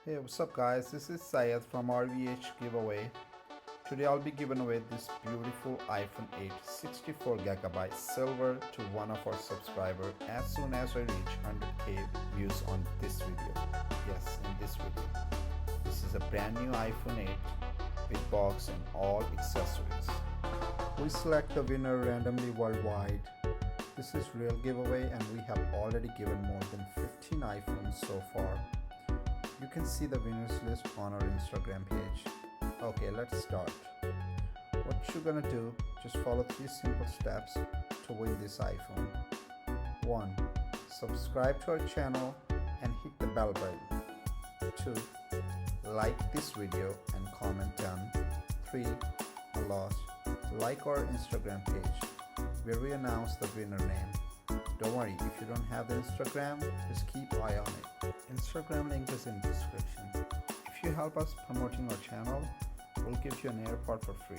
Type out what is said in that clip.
Hey, what's up guys? This is Syed from RVH giveaway. Today I'll be giving away this beautiful iPhone 8 64GB silver to one of our subscribers as soon as I reach 100k views on this video. Yes, in this video. This is a brand new iPhone 8 with box and all accessories. We select the winner randomly worldwide. This is real giveaway and we have already given more than 15 iPhones so far. You can see the winners list on our Instagram page. Okay, let's start. What you're gonna do, just follow 3 simple steps to win this iPhone. 1. Subscribe to our channel and hit the bell button. 2. Like this video and comment down. 3. Last, like our Instagram page where we announce the winner name. Don't worry, if you don't have the Instagram, just keep eye on it. Instagram link is in description. If you help us promoting our channel, we'll give you an AirPod for free.